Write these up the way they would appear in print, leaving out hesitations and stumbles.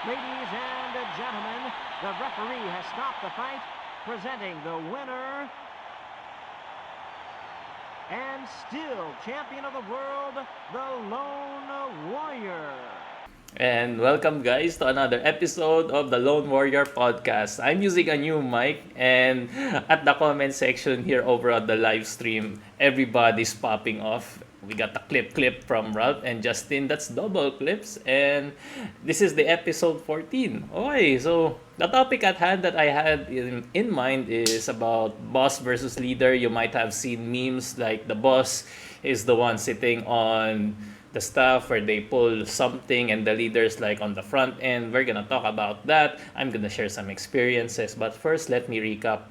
Ladies and gentlemen, the referee has stopped the fight, presenting the winner and still champion of the world, the Lone Warrior. And welcome, guys, to another episode of the Lone Warrior podcast. I'm using a new mic, and at the comment section here over at the live stream, everybody's popping off. We got the clip from Ralph and Justin. That's double clips, and this is the episode 14. Okay, so the topic at hand that I had in mind is about boss versus leader. You might have seen memes like the boss is the one sitting on the stuff where they pull something and the leaders like on the front end. We're gonna talk about that. I'm gonna share some experiences, but first let me recap.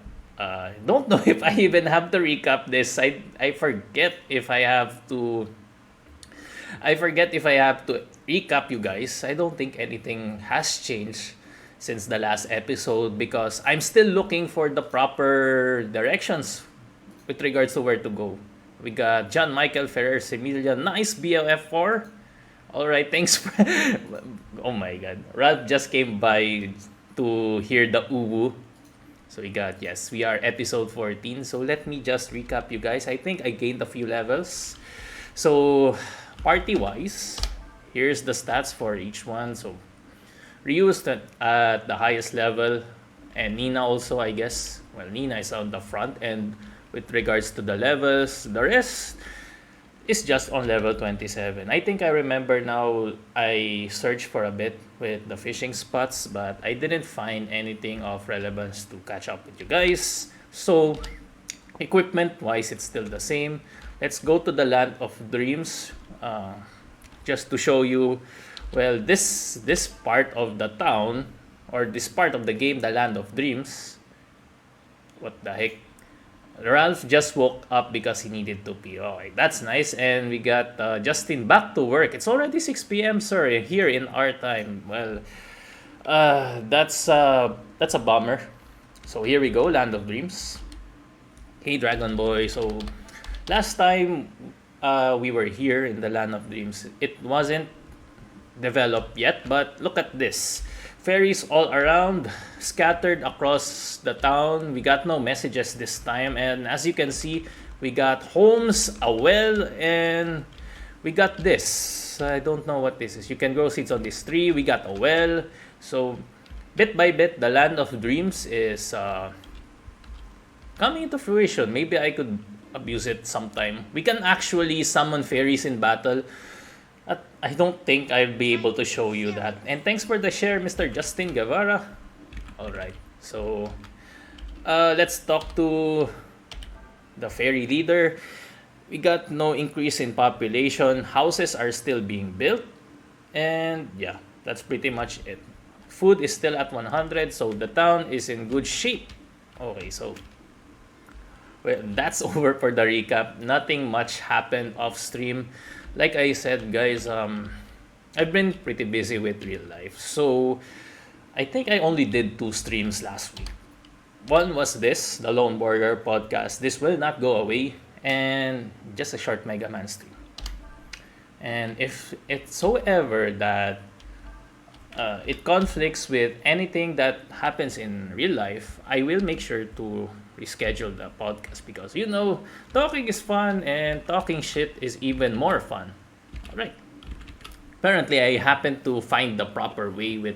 Don't know if I even have to recap this. I forget if I have to. I forget if I have to recap you guys. I don't think anything has changed since the last episode because I'm still looking for the proper directions with regards to where to go. We got John Michael Ferrer Semilia. Nice BLF4. All right, thanks. Oh my God. Ralph just came by to hear the uwu. So we got, yes, we are episode 14. So let me just recap you guys. I think I gained a few levels. So party-wise, here's the stats for each one. So Ryu's at the highest level. And Nina also, I guess. Well, Nina is on the front end with regards to the levels. The rest is just on level 27. I think I remember now I searched for a bit with the fishing spots, but I didn't find anything of relevance to catch up with you guys. So, equipment-wise, it's still the same. Let's go to the Land of Dreams just to show you, well, this part of the town, or this part of the game, the Land of Dreams, what the heck? Ralph just woke up because he needed to pee. Okay, that's nice. And we got Justin back to work. It's already 6 p.m., sir, here in our time. Well, that's a bummer. So here we go, Land of Dreams. Hey, Dragon Boy. So last time we were here in the Land of Dreams, it wasn't developed yet, but look at this. Fairies all around, scattered across the town. We got no messages this time, and as you can see, we got homes, a well, and we got this. I don't know what this is. You can grow seeds on this tree. We got a well. So, bit by bit, the Land of Dreams is coming into fruition. Maybe I could abuse it sometime. We can actually summon fairies in battle. I don't think I'll be able to show you that. And thanks for the share, Mr. Justin Guevara. Alright, so let's talk to the fairy leader. We got no increase in population. Houses are still being built. And yeah, that's pretty much it. Food is still at 100, so the town is in good shape. Okay, so well, that's over for the recap. Nothing much happened off stream. Like I said, guys, I've been pretty busy with real life. So I think I only did 2 streams last week. One was this, the Lone Warrior podcast. This will not go away. And just a short Mega Man stream. And if it's so ever that it conflicts with anything that happens in real life, I will make sure to reschedule the podcast because talking is fun and talking shit is even more fun. All right. Apparently, I happen to find the proper way with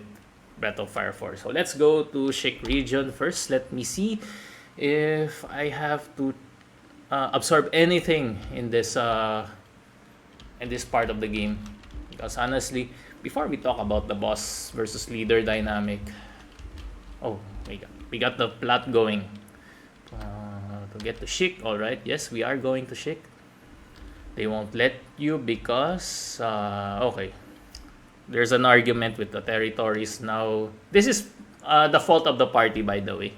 Breath of Fire 4. So let's go to Shikk region first. Let me see if I have to absorb anything in this part of the game. Because honestly, before we talk about the boss versus leader dynamic, we got the plot going. To get to Shikk, alright. Yes, we are going to Shikk. They won't let you because, okay. There's an argument with the territories now. This is the fault of the party, by the way.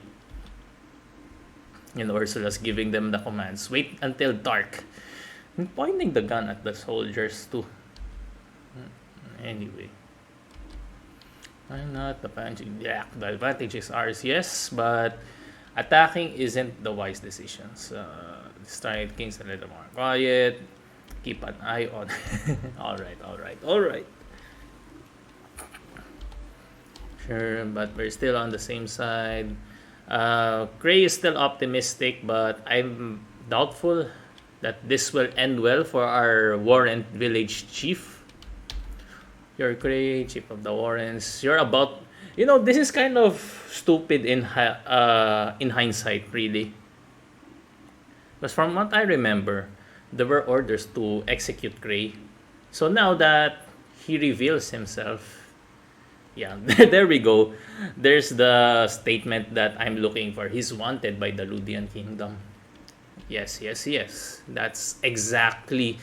Ursula's giving them the commands. Wait until dark. I'm pointing the gun at the soldiers too. Anyway. I'm not the advantage. Yeah, the advantage is ours, yes, but attacking isn't the wise decisions. Destroy kings a little more quiet. Keep an eye on. Alright. here, but we're still on the same side. Gray is still optimistic, but I'm doubtful that this will end well for our Warren village chief. You're Gray, chief of the Warrens. You're about, this is kind of stupid in hindsight, really. But from what I remember, there were orders to execute Gray. So now that he reveals himself, yeah, there we go. There's the statement that I'm looking for. He's wanted by the Ludian Kingdom. Yes, yes, yes. That's exactly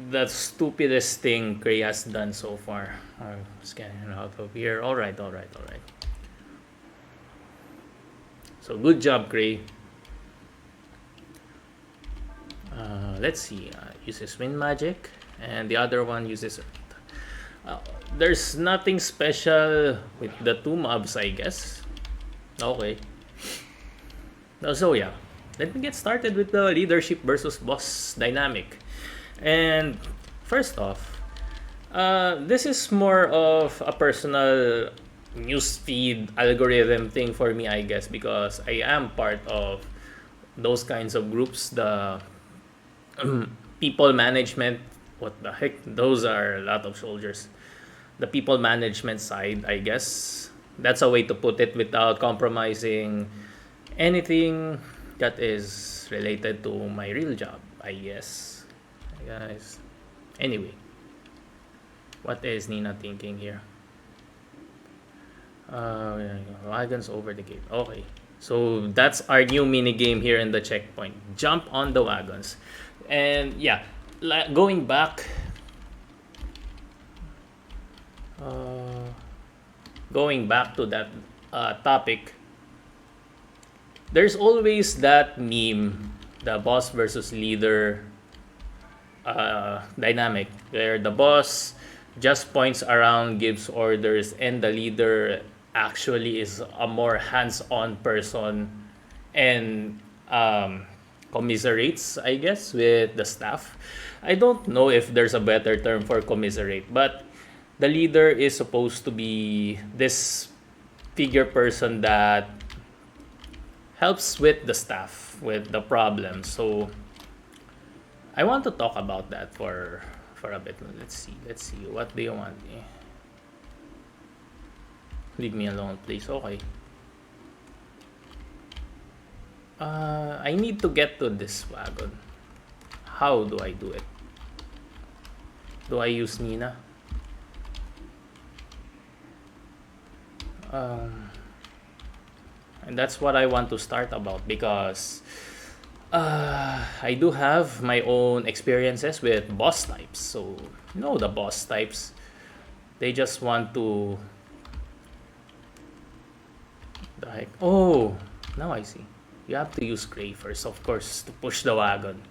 the stupidest thing Gray has done so far. Scanning out of here. All right. So good job, Gray. Let's see. Uses wind magic, and the other one uses earth. There's nothing special with the two mobs, I guess. Okay. So yeah, let me get started with the leadership versus boss dynamic. And first off, this is more of a personal newsfeed algorithm thing for me, I guess, because I am part of those kinds of groups, the people management. What the heck? Those are a lot of soldiers. The people management side, I guess. That's a way to put it without compromising anything that is related to my real job, I guess. Guys. Anyway. What is Nina thinking here? Wagons over the gate. Okay. So that's our new mini game here in the checkpoint. Jump on the wagons. And yeah, going back to that topic, there's always that meme, the boss versus leader dynamic, where the boss just points around, gives orders, and the leader actually is a more hands-on person and commiserates, I guess, with the staff. I don't know if there's a better term for commiserate, but the leader is supposed to be this figure person that helps with the staff with the problem. So I want to talk about that for a bit. Let's see. What do you want? Leave me alone, please. Okay. I need to get to this wagon. How do I do it? Do I use Nina? And that's what I want to start about, because I do have my own experiences with boss types. So, the boss types, they just want to... The heck? Oh, now I see. You have to use Gray first, of course, to push the wagon.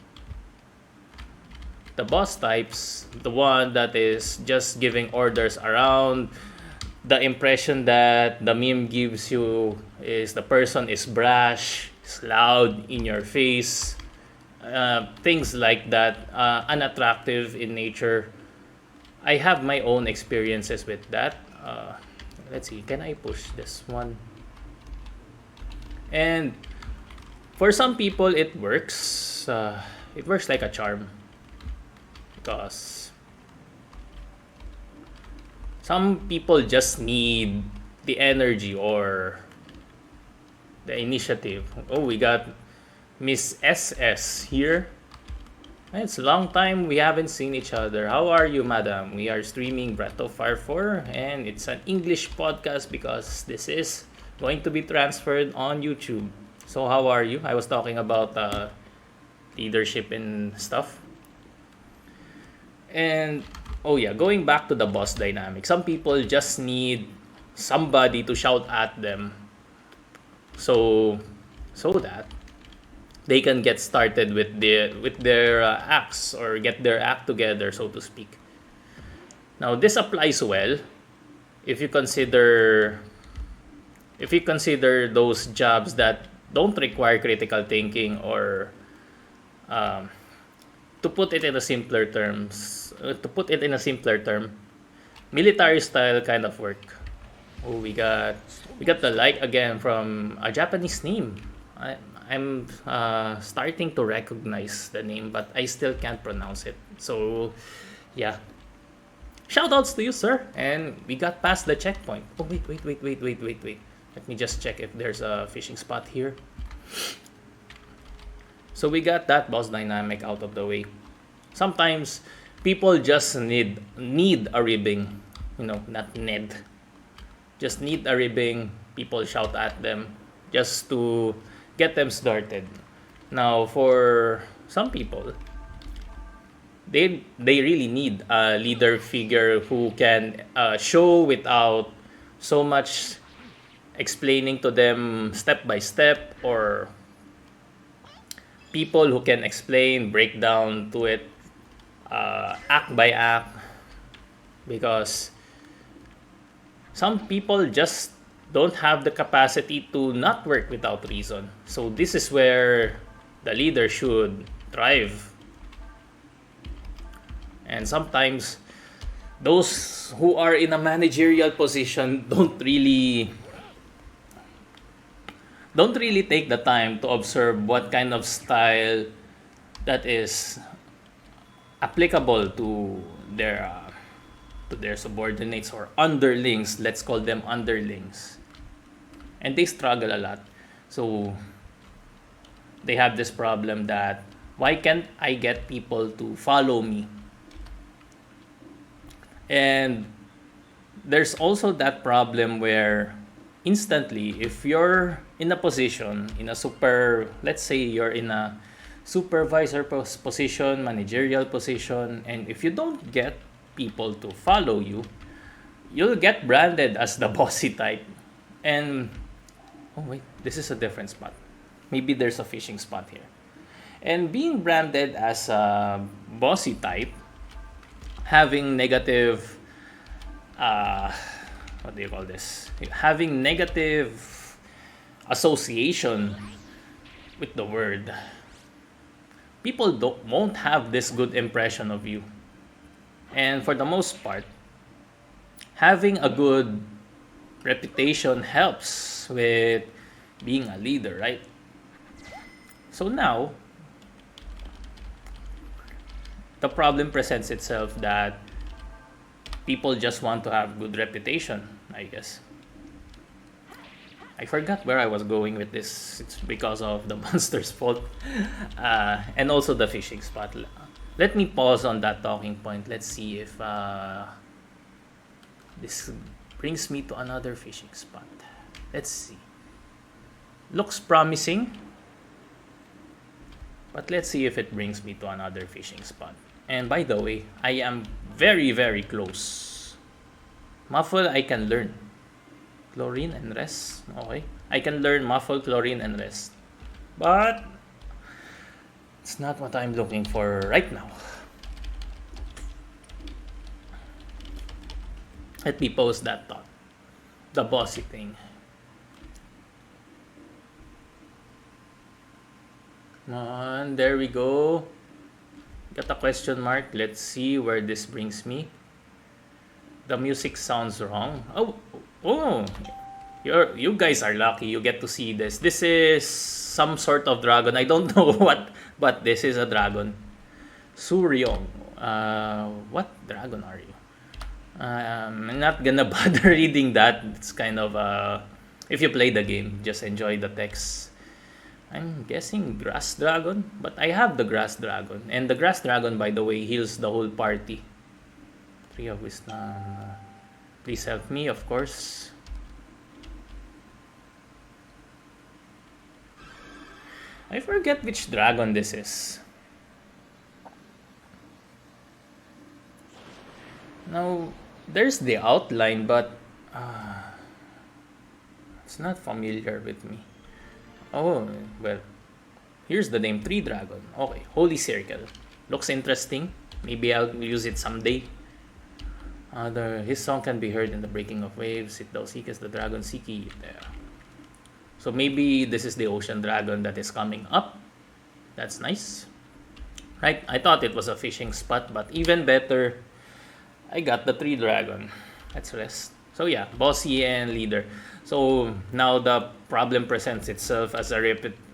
The boss types, the one that is just giving orders around, the impression that the meme gives you is the person is brash, is loud, in your face, things like that, unattractive in nature. I have my own experiences with that. Let's see, can I push this one? And for some people, it works. It works like a charm. Because some people just need the energy or the initiative. Oh, we got Miss SS here. It's a long time we haven't seen each other. How are you, madam? We are streaming Breath of Fire 4, and it's an English podcast because this is going to be transferred on YouTube. So how are you? I was talking about leadership and stuff. And oh yeah, going back to the boss dynamic, some people just need somebody to shout at them so that they can get started with their acts, or get their act together, so to speak. Now this applies well if you consider those jobs that don't require critical thinking, or to put it in a simpler term, military style kind of work. Oh, we got the like again from a Japanese name. I'm starting to recognize the name, but I still can't pronounce it. So, yeah. Shoutouts to you, sir. And we got past the checkpoint. Oh, wait. Let me just check if there's a fishing spot here. So we got that boss dynamic out of the way. Sometimes people just need a ribbing, not need. Just need a ribbing. People shout at them just to get them started. Now, for some people, they really need a leader figure who can show without so much explaining to them step by step, or people who can explain, break down to it act by act, because some people just don't have the capacity to not work without reason. So this is where the leader should thrive. And sometimes those who are in a managerial position don't really take the time to observe what kind of style that is applicable to their subordinates or underlings. Let's call them underlings. And they struggle a lot. So they have this problem that, why can't I get people to follow me? And there's also that problem where instantly, if you're in a position, let's say you're in a supervisor position, managerial position, and if you don't get people to follow you, you'll get branded as the bossy type. And oh wait, this is a different spot. Maybe there's a fishing spot here. And being branded as a bossy type, having negative what do you call this? Having negative association with the word, people won't have this good impression of you. And for the most part, having a good reputation helps with being a leader, right? So now, the problem presents itself that people just want to have good reputation, I guess. I forgot where I was going with this. It's because of the monster's fault. And also the fishing spot. Let me pause on that talking point. Let's see if this brings me to another fishing spot. Let's see. Looks promising. But let's see if it brings me to another fishing spot. And by the way, I am very, very close. Muffle, I can learn. Chlorine and rest. Okay. I can learn muffle, chlorine, and rest. But it's not what I'm looking for right now. Let me pose that thought. The bossy thing. Come on, there we go. Got a question mark. Let's see where this brings me. The music sounds wrong. Oh, you guys are lucky. You get to see this. This is some sort of dragon. I don't know what, but this is a dragon. Suryong. What dragon are you? I'm not gonna bother reading that. It's kind of if you play the game, just enjoy the text. I'm guessing grass dragon, but I have the grass dragon, and the grass dragon, by the way, heals the whole party. 3 of wisdom. Please help me, of course. I forget which dragon this is. Now, there's the outline, but it's not familiar with me. Oh, well, here's the name, Tree Dragon. Okay, Holy Circle. Looks interesting. Maybe I'll use it someday. His song can be heard in the breaking of waves. It thou seekest the dragon, seek ye there. So maybe this is the ocean dragon that is coming up. That's nice. Right, I thought it was a fishing spot, but even better, I got the tree dragon. Let's rest. So yeah, bossy and leader. So now the problem presents itself as a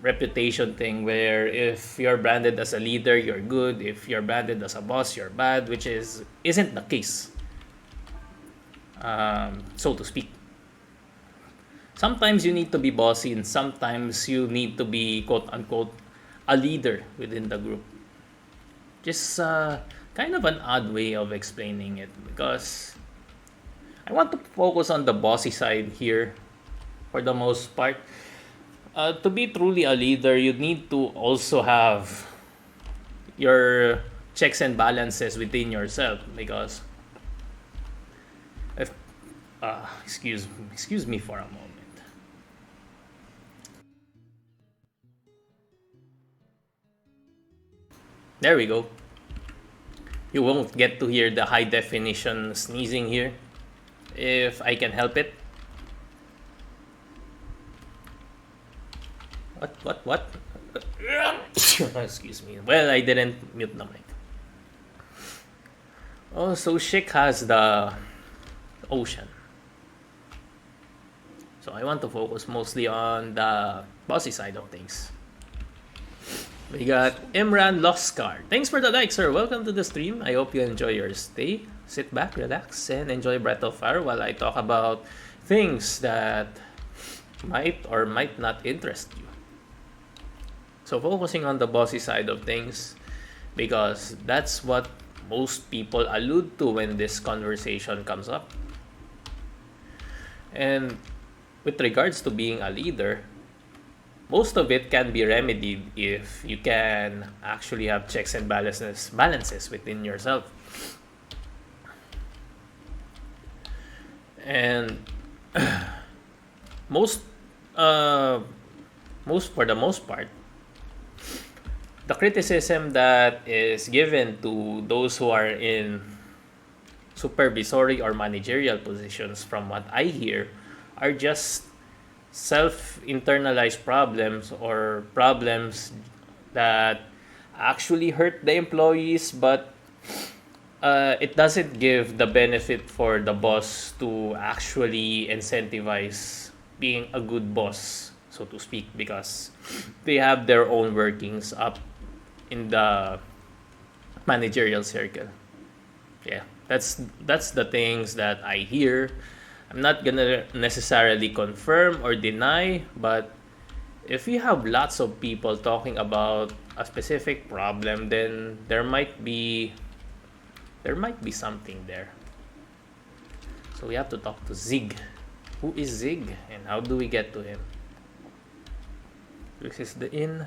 reputation thing, where if you're branded as a leader, you're good. If you're branded as a boss, you're bad, which isn't the case, so to speak. Sometimes you need to be bossy, and sometimes you need to be quote unquote a leader within the group. Just kind of an odd way of explaining it, because I want to focus on the bossy side here for the most part. To be truly a leader, you need to also have your checks and balances within yourself, because if excuse me for a moment. There we go. You won't get to hear the high definition sneezing here if I can help it. What? Excuse me. Well, I didn't mute the mic. Oh, so Shikk has the ocean. So I want to focus mostly on the bossy side of things. We got Imran Loskar. Thanks for the like, sir. Welcome to the stream. I hope you enjoy your stay. Sit back, relax, and enjoy Breath of Fire while I talk about things that might or might not interest you. So focusing on the bossy side of things, because that's what most people allude to when this conversation comes up. And with regards to being a leader, most of it can be remedied if you can actually have checks and balances within yourself. And most for the most part, the criticism that is given to those who are in supervisory or managerial positions, from what I hear, are just self-internalized problems, or problems that actually hurt the employees, but it doesn't give the benefit for the boss to actually incentivize being a good boss, so to speak, because they have their own workings up in the managerial circle. Yeah, that's the things that I hear. I'm not gonna necessarily confirm or deny, but if you have lots of people talking about a specific problem, then there might be something there. So we have to talk to Zig. Who is Zig, and how do we get to him? This is the inn.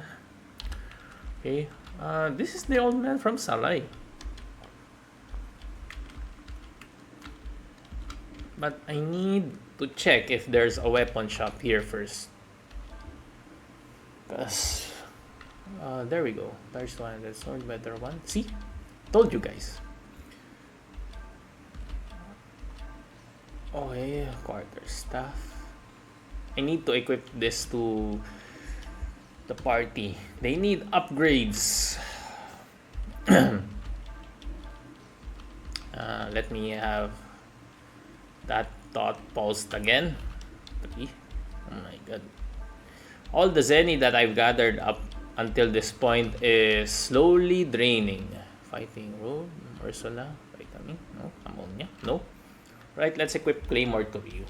Okay, this is the old man from Salai. But I need to check if there's a weapon shop here first. Because, there we go. There's one. There's one better one. See? Told you guys. Okay, quarter staff. I need to equip this to the party. They need upgrades. Let me have that thought paused again. Oh my god. All the Zenny that I've gathered up until this point is slowly draining. Fighting Road, Ursula, Vitamin, no, Ammonia, no. Right, let's equip Claymore to Ryu.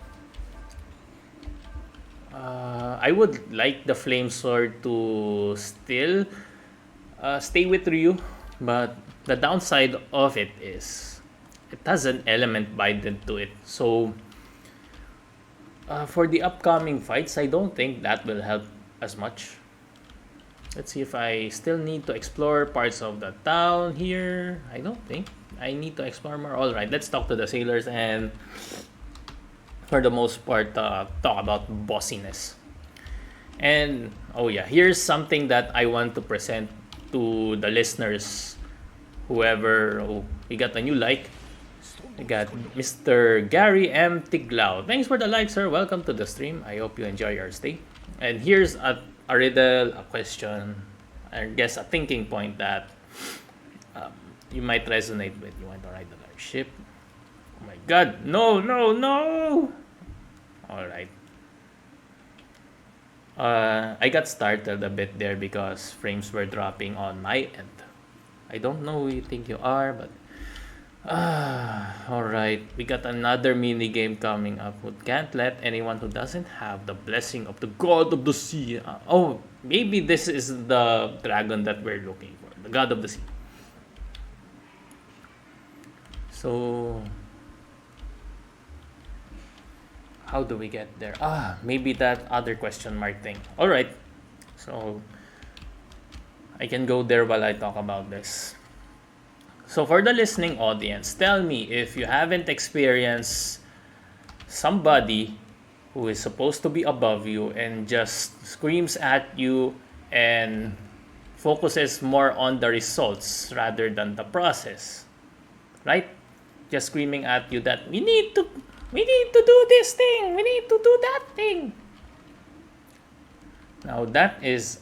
I would like the Flame Sword to still stay with Ryu, but the downside of it is it has an element binded to it. So for the upcoming fights, I don't think that will help as much. Let's see if I still need to explore parts of the town here. I don't think I need to explore more. All right, let's talk to the sailors and, for the most part, talk about bossiness. And oh yeah, here's something that I want to present to the listeners. Whoever, we got a new like. We got Mr. Gary M. Tiglao. Thanks for the like, sir. Welcome to the stream. I hope you enjoy your stay. And here's a riddle, a question, I guess a thinking point that you might resonate with. You want to ride the large ship. my god. No, no, no! Alright. I got startled a bit there because frames were dropping on my end. I don't know who you think you are, but... alright. We got another mini game coming up. We can't let anyone who doesn't have the blessing of the God of the Sea... oh, maybe this is the dragon that we're looking for. The God of the Sea. So... how do we get there? Maybe that other question mark thing. Alright. So... I can go there while I talk about this. So for the listening audience, tell me if you haven't experienced somebody who is supposed to be above you and just screams at you and focuses more on the results rather than the process. Right? Just screaming at you that we need to do this thing, we need to do that thing. Now that is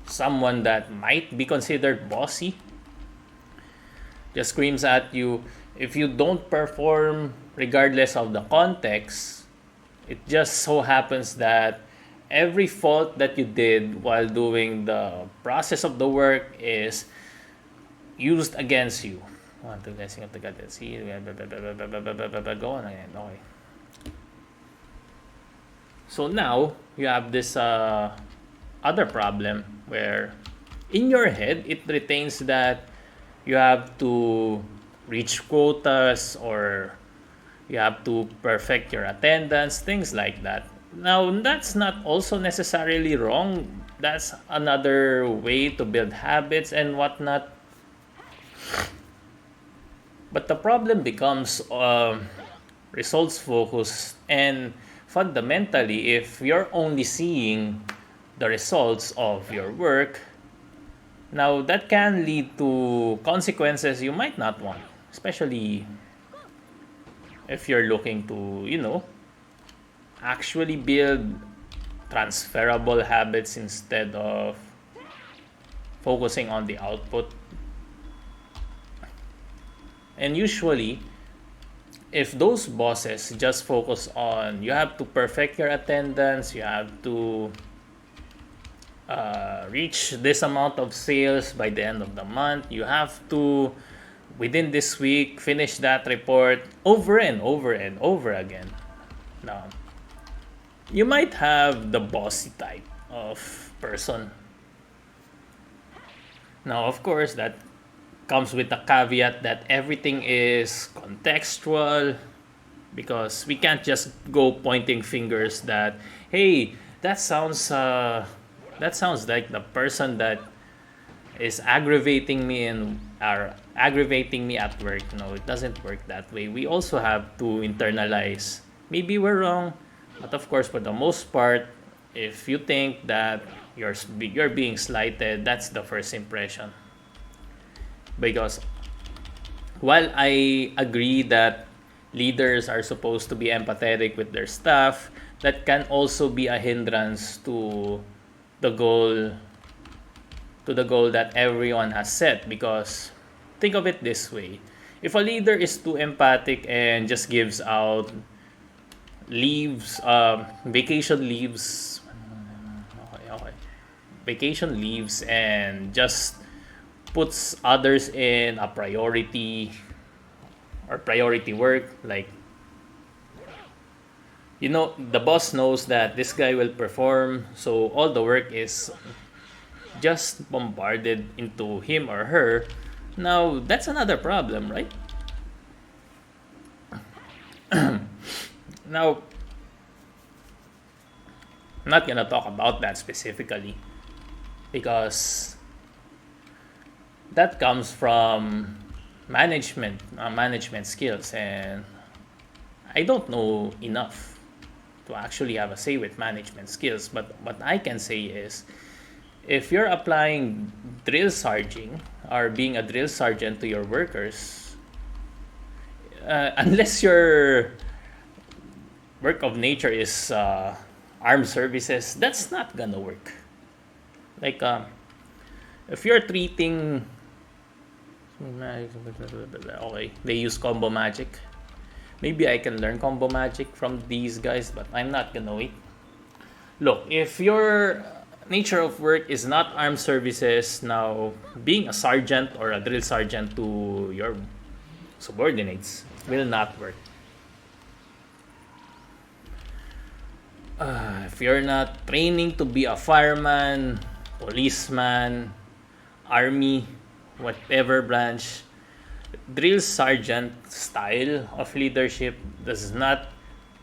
someone that might be considered bossy. Just screams at you. If you don't perform regardless of the context, it just so happens that every fault that you did while doing the process of the work is used against you. One, two, blessing of the God. Let's see. Go on again. Okay. So now you have this other problem where in your head it retains that you have to reach quotas or you have to perfect your attendance, things like that. Now, that's not also necessarily wrong. That's another way to build habits and whatnot. But the problem becomes results focused, and fundamentally, if you're only seeing the results of your work, now that can lead to consequences you might not want, especially if you're looking to, actually build transferable habits instead of focusing on the output. And usually, if those bosses just focus on you have to perfect your attendance, you have to reach this amount of sales by the end of the month, you have to, within this week, finish that report over and over and over again. Now, you might have the bossy type of person. Now, of course, that comes with the caveat that everything is contextual, because we can't just go pointing fingers that, hey, that sounds like the person that is aggravating me and are aggravating me at work. No, it doesn't work that way. We also have to internalize. Maybe we're wrong, but of course, for the most part, if you think that you're being slighted, that's the first impression. Because while I agree that leaders are supposed to be empathetic with their staff, that can also be a hindrance to the goal that everyone has set. Because think of it this way: if a leader is too empathic and just gives out leaves, vacation leaves, vacation leaves, and just puts others in a priority or priority work, like, the boss knows that this guy will perform, so all the work is just bombarded into him or her. Now, that's another problem, right? Now, I'm not gonna talk about that specifically because that comes from management skills, and I don't know enough to actually have a say with management skills. But what I can say is, if you're applying drill sergeant or being a drill sergeant to your workers, unless your work of nature is armed services, that's not gonna work. Like, if you're treating, okay, they use combo magic. Maybe I can learn combo magic from these guys, but I'm not gonna wait. Look, if your nature of work is not armed services, now being a sergeant or a drill sergeant to your subordinates will not work. If you're not training to be a fireman, policeman, army, whatever branch, drill sergeant style of leadership does not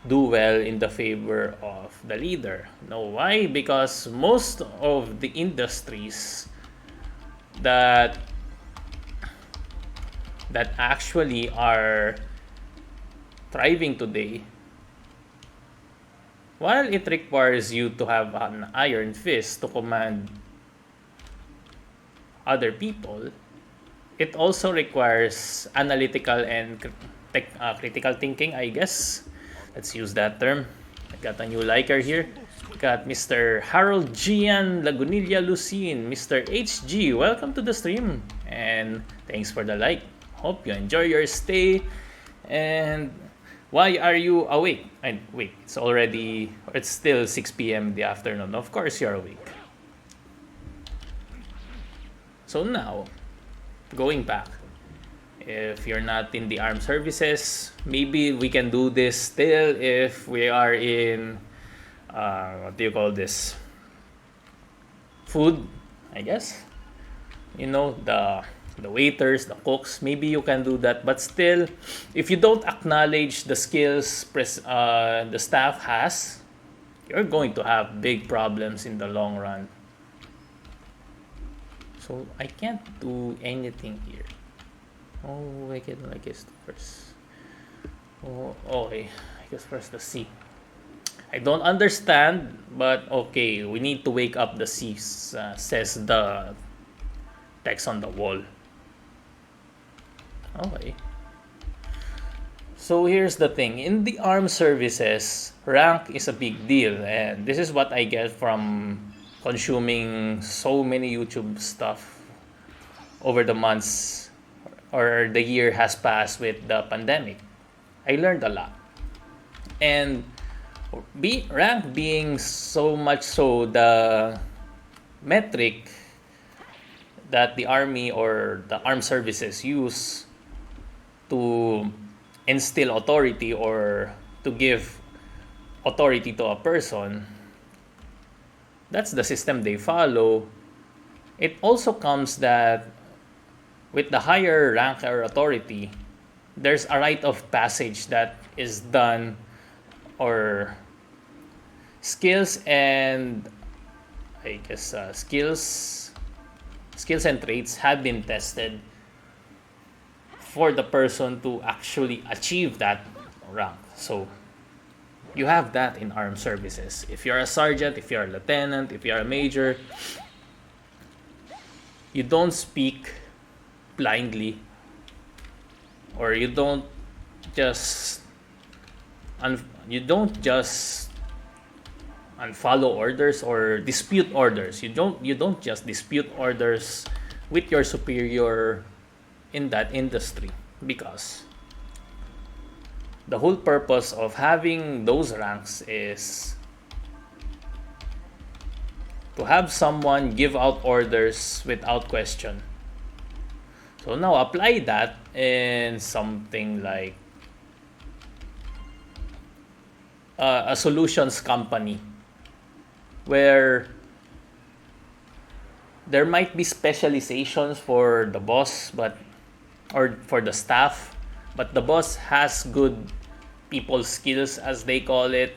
do well in the favor of the leader. Know why? Because most of the industries that actually are thriving today, while it requires you to have an iron fist to command other people, it also requires analytical and critical thinking, I guess. Let's use that term. I got a new liker here. Got Mr. Harold Gian Lagunilla Lucin, Mr. HG, welcome to the stream. And thanks for the like. Hope you enjoy your stay. And why are you awake? And wait, it's still 6 p.m. in the afternoon. Of course you're awake. So now, going back, if you're not in the armed services, maybe we can do this still if we are in, what do you call this? Food, I guess. You know, the waiters, the cooks, maybe you can do that. But still, if you don't acknowledge the skills the staff has, you're going to have big problems in the long run. So I can't do anything here. Oh, I guess first. Oh, okay. I guess first the C. I don't understand, but okay. We need to wake up the C, says the text on the wall. Okay. So here's the thing. In the armed services, rank is a big deal. And this is what I get from consuming so many YouTube stuff over the months or the year has passed with the pandemic. I learned a lot. And rank being so much so the metric that the army or the armed services use to instill authority or to give authority to a person, that's the system they follow. It also comes that with the higher rank or authority, there's a rite of passage that is done, or skills and I guess skills and traits have been tested for the person to actually achieve that rank. So you have that in armed services. If you're a sergeant, if you're a lieutenant, if you're a major, you don't speak blindly, or you don't just unfollow orders or dispute orders. You don't just dispute orders with your superior in that industry, because the whole purpose of having those ranks is to have someone give out orders without question. So now apply that in something like a solutions company, where there might be specializations for the boss or for the staff, but the boss has good people skills, as they call it.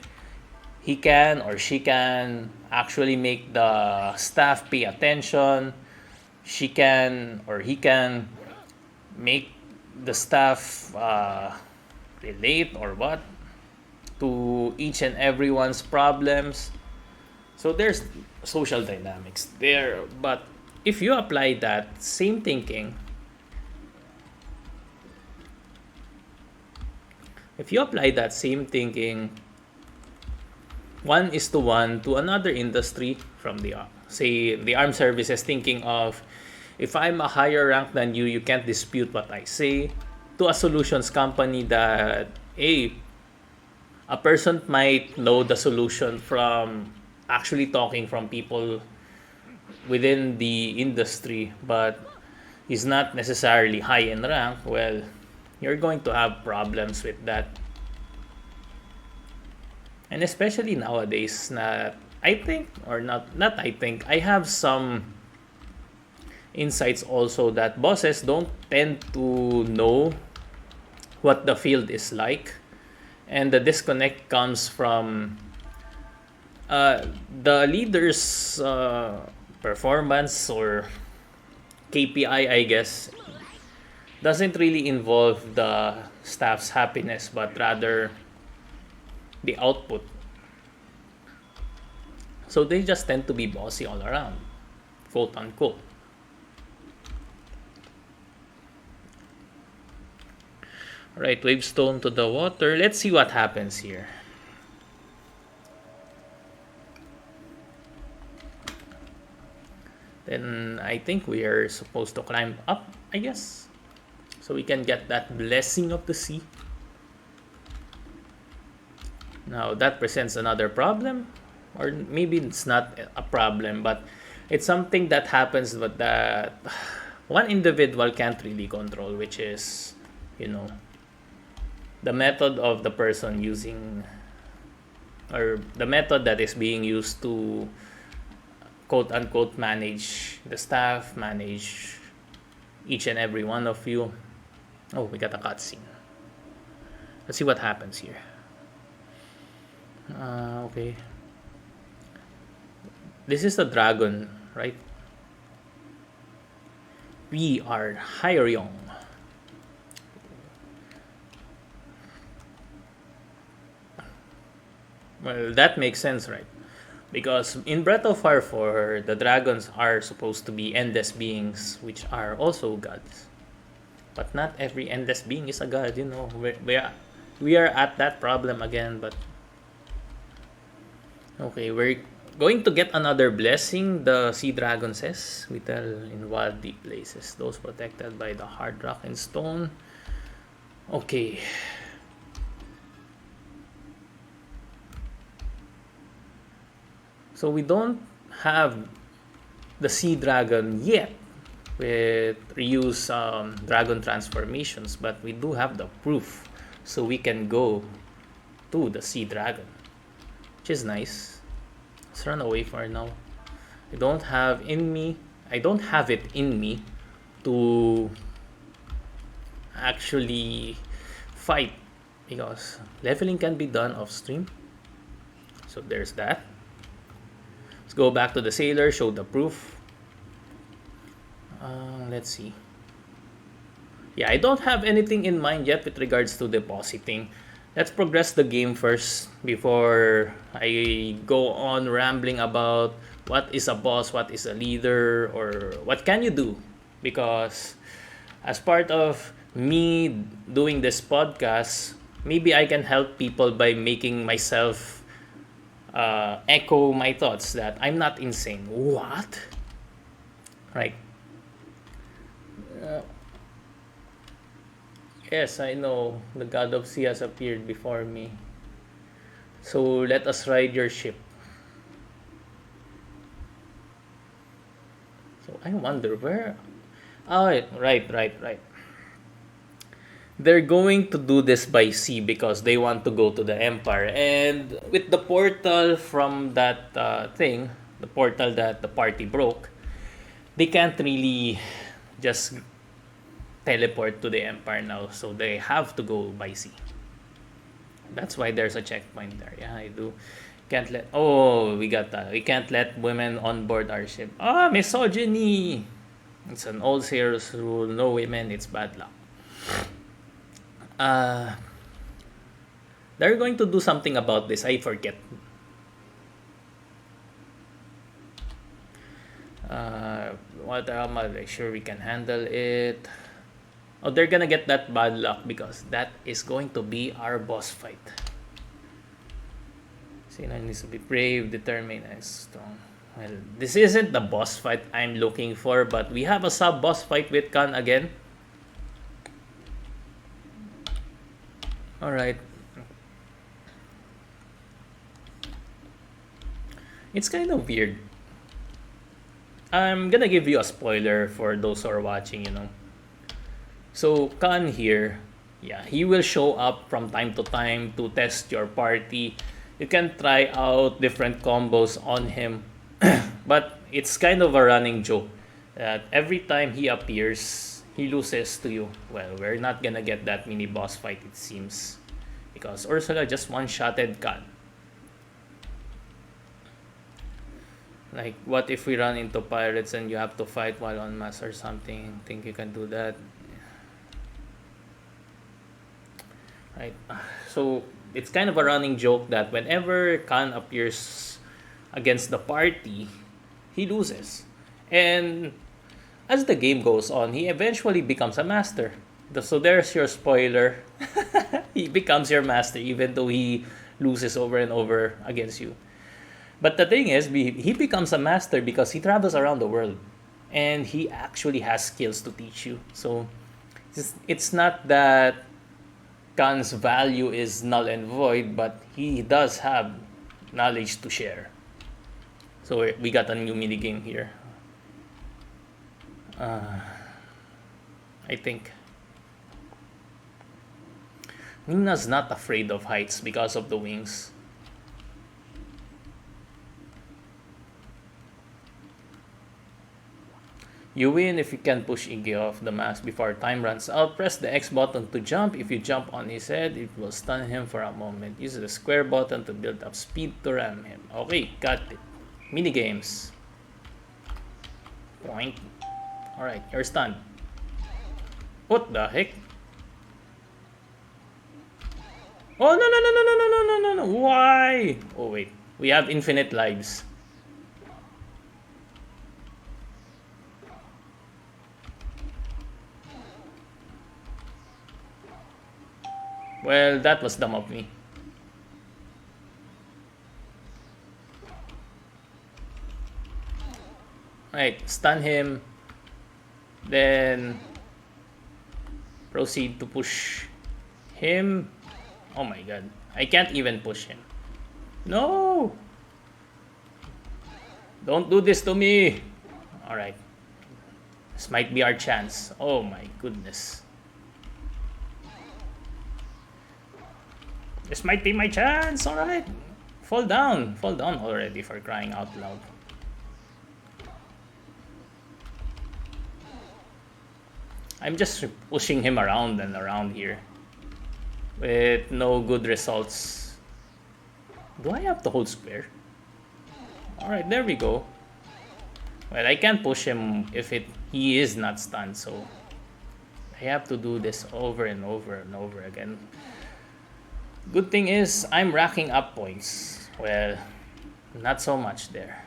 He can or she can actually make the staff pay attention. She can or he can make the staff relate or what to each and everyone's problems. So there's social dynamics there. But if you apply that same thinking, one is to one to another industry, from the say the armed services, thinking of, if I'm a higher rank than you, you can't dispute what I say, to a solutions company that A a person might know the solution from actually talking from people within the industry, but he's not necessarily high in rank. Well, you're going to have problems with that. And especially nowadays, na I think, or not I think, I have some insights also that bosses don't tend to know what the field is like, and the disconnect comes from the leader's performance or KPI, I guess, doesn't really involve the staff's happiness, but rather the output. So they just tend to be bossy all around, quote unquote. Alright, wavestone to the water. Let's see what happens here. Then I think we are supposed to climb up, I guess. So we can get that blessing of the sea. Now that presents another problem. Or maybe it's not a problem, but it's something that happens but that one individual can't really control, which is, the method of the person using, or the method that is being used to quote unquote manage the staff, manage each and every one of you. Oh, we got a cutscene. Let's see what happens here. Okay. This is the dragon, right? We are Hyrion. Well, that makes sense, right? Because in Breath of Fire 4, the dragons are supposed to be endless beings, which are also gods. But not every endless being is a god, We are at that problem again, but... Okay, we're going to get another blessing, the sea dragon says. We tell in wild deep places, those protected by the hard rock and stone. Okay. So we don't have the sea dragon yet with Ryu's dragon transformations, but we do have the proof, so we can go to the sea dragon, which is nice. Let's run away for now. I don't have it in me to actually fight because leveling can be done off stream. So there's that. Let's go back to the sailor, show the proof. Let's see. Yeah, I don't have anything in mind yet with regards to depositing. Let's progress the game first before I go on rambling about what is a boss, what is a leader, or what can you do. Because as part of me doing this podcast, maybe I can help people by making myself echo my thoughts that I'm not insane. What? Right. Yes, I know. The God of Sea has appeared before me. So let us ride your ship. So I wonder where... Oh, right. They're going to do this by sea because they want to go to the Empire. And with the portal from that thing, the portal that the party broke, they can't really just teleport to the Empire now. So they have to go by sea. That's why there's a checkpoint there. Yeah, I do. Can't let... Oh, we got that. We can't let women on board our ship. Ah, misogyny! It's an old sailor's rule. No women, it's bad luck. They're going to do something about this. I forget. What am I sure we can handle it? Oh, they're gonna get that bad luck because that is going to be our boss fight. Sina needs to be brave, determined, and strong. Well, this isn't the boss fight I'm looking for, but we have a sub-boss fight with Khan again. Alright, It's kind of weird. I'm gonna give you a spoiler for those who are watching, you know. So Khan here, yeah, he will show up from time to time to test your party. You can try out different combos on him, but it's kind of a running joke that every time he appears, he loses to you. Well, we're not gonna get that mini boss fight, it seems, because Ursula just one-shotted Khan. Like, what if we run into pirates and you have to fight while on mass or something? Think you can do that? Right. So it's kind of a running joke that whenever Khan appears against the party, he loses. And as the game goes on, he eventually becomes a master. So there's your spoiler. He becomes your master even though he loses over and over against you. But the thing is, he becomes a master because he travels around the world. And he actually has skills to teach you. So it's not that Khan's value is null and void, but he does have knowledge to share. So we got a new minigame here. I think Nina's not afraid of heights because of the wings. You win if you can push Iggy off the mask before time runs out. Press the X button to jump. If you jump on his head, it will stun him for a moment. Use the square button to build up speed to ram him. Okay, got it. Minigames. Point. Alright, you're stunned. What the heck? Oh, no. Why? Oh, wait. We have infinite lives. Well, that was dumb of me. Right, stun him. Then proceed to push him. Oh my god. I can't even push him. No! Don't do this to me! Alright. This might be our chance. Oh my goodness. This might be my chance, alright. Fall down already, for crying out loud. I'm just pushing him around and around here with no good results. Do I have to hold square? Alright, there we go. Well, I can't push him if he is not stunned, so I have to do this over and over and over again. Good thing is, I'm racking up points. Well, not so much there.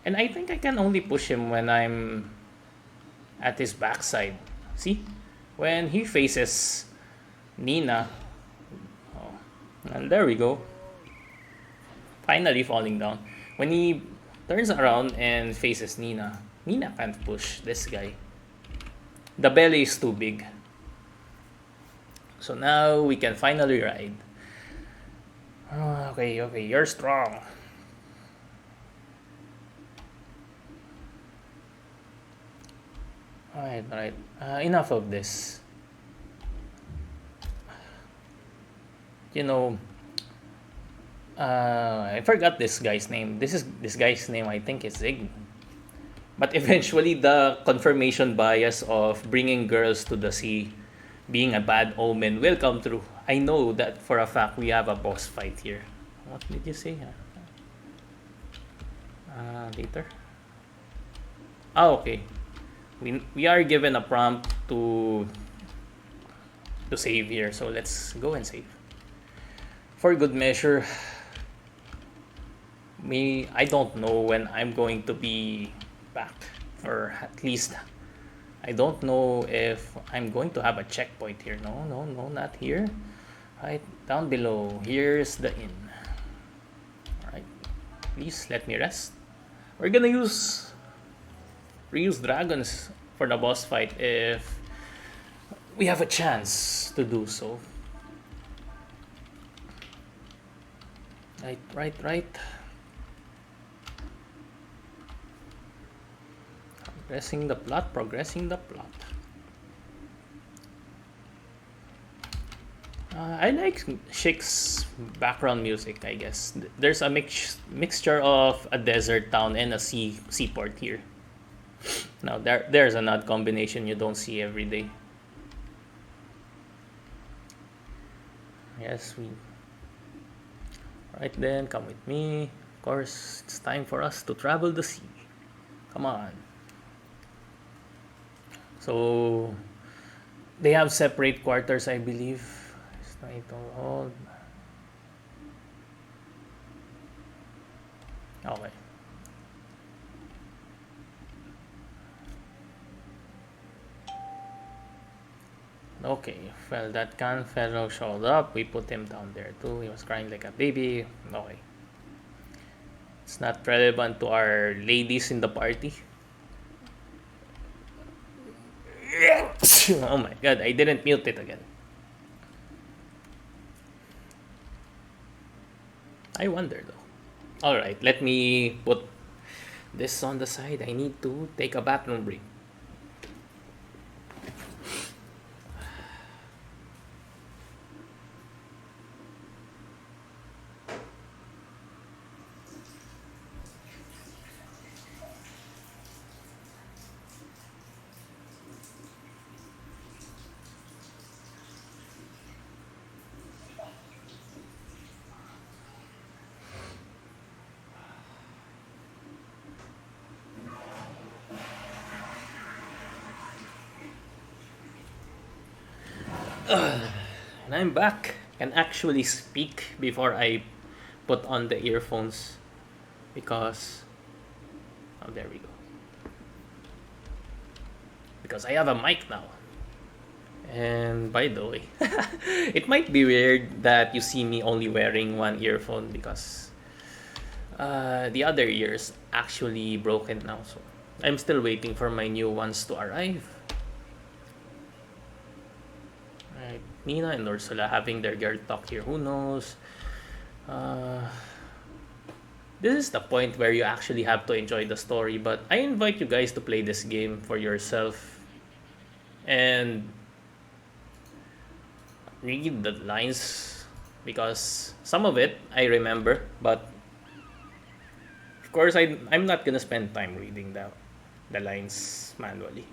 And I think I can only push him when I'm at his backside. See? When he faces Nina. Oh, and there we go. Finally falling down. When he turns around and faces Nina, Nina can't push this guy. The belly is too big. So now we can finally ride. Oh, okay, you're strong. Alright. Enough of this. You know, I forgot this guy's name. This guy's name, I think, is Zig. But eventually, the confirmation bias of bringing girls to the sea being a bad omen will come true. I know that for a fact. We have a boss fight here. What did you say? Later? Okay. We are given a prompt to save here. So let's go and save. For good measure, I don't know when I'm going to be back, or at least I don't know if I'm going to have a checkpoint here. No, not here. Right down below, here's the inn. Alright, please let me rest. We're gonna reuse dragons for the boss fight if we have a chance to do so. Right. Progressing the plot. I like Shikk's background music, I guess. There's a mixture of a desert town and a seaport here. Now there's an odd combination you don't see every day. Yes, we. Right then, come with me. Of course, it's time for us to travel the sea. Come on. So they have separate quarters, I believe. It's trying to hold. Okay. Okay, well, that can fellow showed up. We put him down there too. He was crying like a baby. Okay. It's not relevant to our ladies in the party. Oh my god, I didn't mute it again. I wonder though. Alright, let me put this on the side. I need to take a bathroom break. And I'm back. Can actually speak before I put on the earphones because there we go. Because I have a mic now. And by the way, it might be weird that you see me only wearing one earphone because the other ear's actually broken now. So I'm still waiting for my new ones to arrive. Right, Nina and Ursula having their girl talk here. Who knows? This is the point where you actually have to enjoy the story, but I invite you guys to play this game for yourself and read the lines because some of it I remember, but of course I'm not gonna spend time reading the lines manually.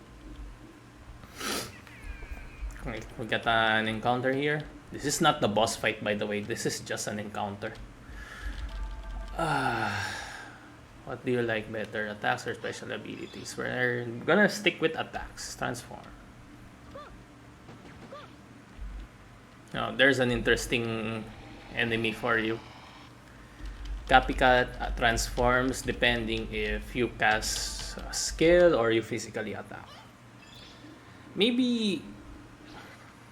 Okay, we got an encounter here. This is not the boss fight, by the way. This is just an encounter. What do you like better, attacks or special abilities? We're gonna stick with attacks. Transform. Now, there's an interesting enemy for you. Copycat transforms depending if you cast a skill or you physically attack. Maybe.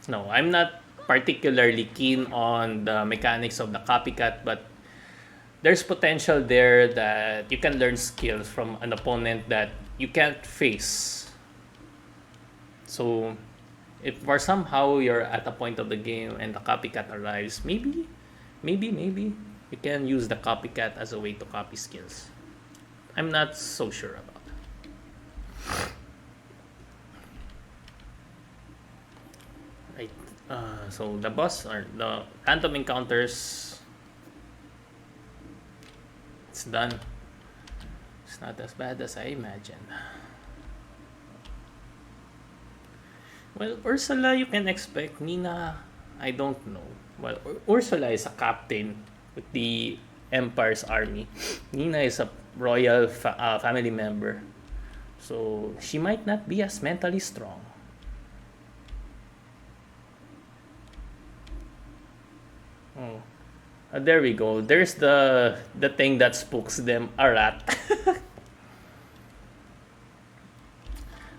No, I'm not particularly keen on the mechanics of the copycat, but there's potential there that you can learn skills from an opponent that you can't face. So, if for somehow you're at a point of the game and the copycat arrives, maybe you can use the copycat as a way to copy skills. I'm not so sure about that. Right. So the boss or the random encounters, it's done. It's not as bad as I imagined. Well, Ursula, you can expect. Nina, I don't know. Well, Ursula is a captain with the Empire's army. Nina is a royal family member. So, she might not be as mentally strong. Oh. There we go. There's the thing that spooks them, a rat.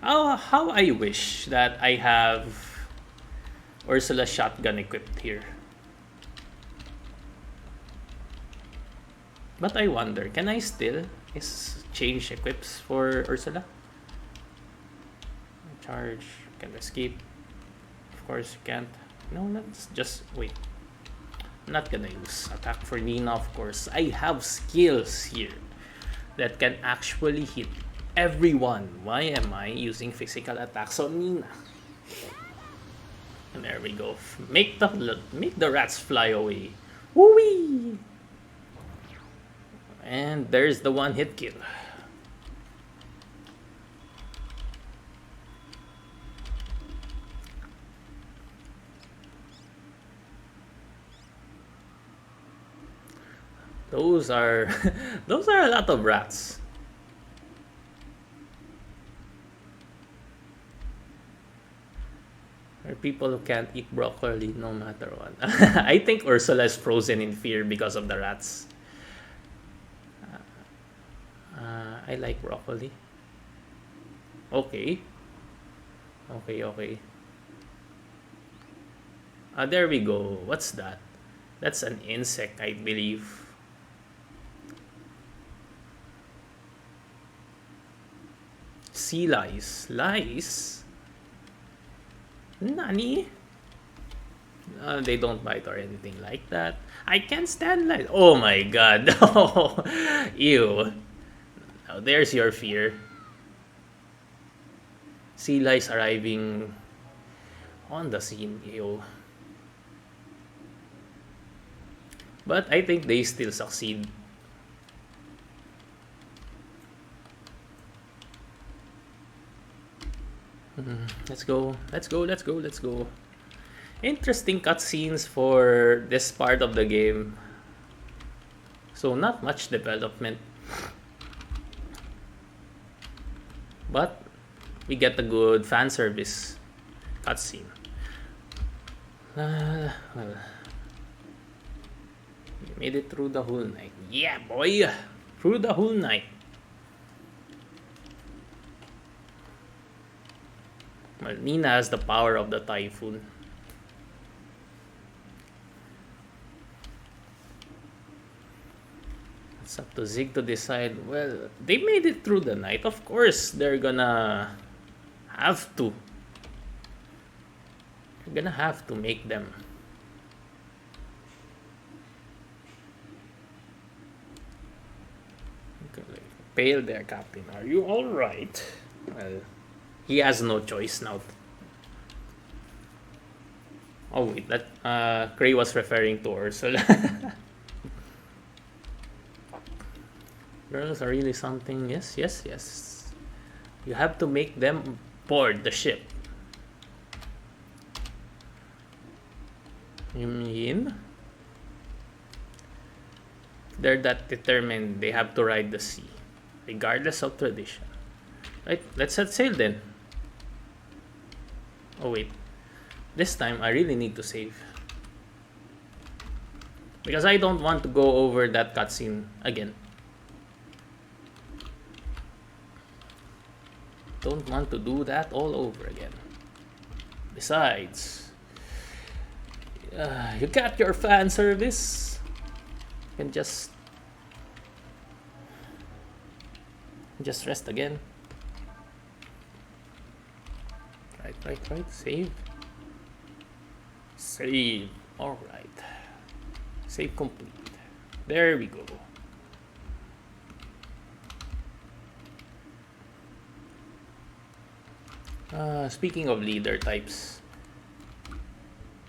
Oh, how I wish that I have Ursula's shotgun equipped here. But I wonder, can I still change equips for Ursula? Charge, can escape. Of course you can't. No, let's just wait. Not gonna use attack for Nina, of course. I have skills here that can actually hit everyone. Why am I using physical attacks on Nina? And there we go. Make the rats fly away. Woo-wee! And there's the one hit kill. Those are those are a lot of rats. There are people who can't eat broccoli no matter what. I think Ursula is frozen in fear because of the rats. I like broccoli. Okay. Okay. There we go. What's that? That's an insect, I believe. Sea lice. Lice? Nani? They don't bite or anything like that. I can't stand lice. Oh my god. Ew. Now there's your fear. Sea lice arriving on the scene. Ew. But I think they still succeed. Let's go. Interesting cutscenes for this part of the game. So not much development. But we get a good fan service cutscene. Well, we made it through the whole night. Yeah, boy! Through the whole night. Well, Nina has the power of the typhoon. It's up to Zig to decide. Well, they made it through the night. Of course, they're gonna have to. You're gonna have to make them. Pale there, Captain. Are you alright? Well, he has no choice now. Oh wait, that Gray was referring to Ursula. Girls are really something. Yes. You have to make them board the ship. You mean? They're that determined they have to ride the sea, regardless of tradition. Right, let's set sail then. Oh wait, this time I really need to save. Because I don't want to go over that cutscene again. Don't want to do that all over again. Besides, you got your fan service. You can just rest again. Right. Save. Alright. Save complete. There we go. Speaking of leader types,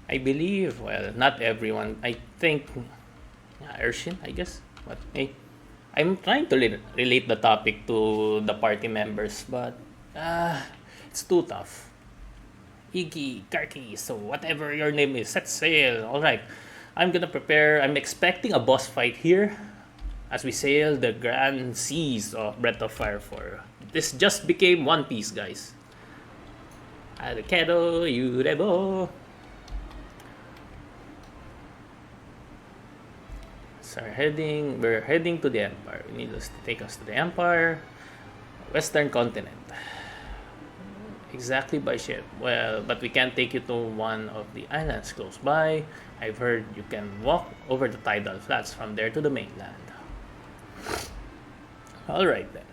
I believe, well, not everyone, I think, Urshin, I guess. But hey, I'm trying to relate the topic to the party members, but it's too tough. Iggy, Karki, so whatever your name is, set sail. Alright, I'm expecting a boss fight here as we sail the grand seas of Breath of Fire 4. This just became One Piece, guys. Arukedo, Yurebo. So we're heading to the Empire. We need to take us to the Empire. Western continent. Exactly by ship. Well, but we can't take you to one of the islands close by. I've heard you can walk over the tidal flats from there to the mainland. Alright then.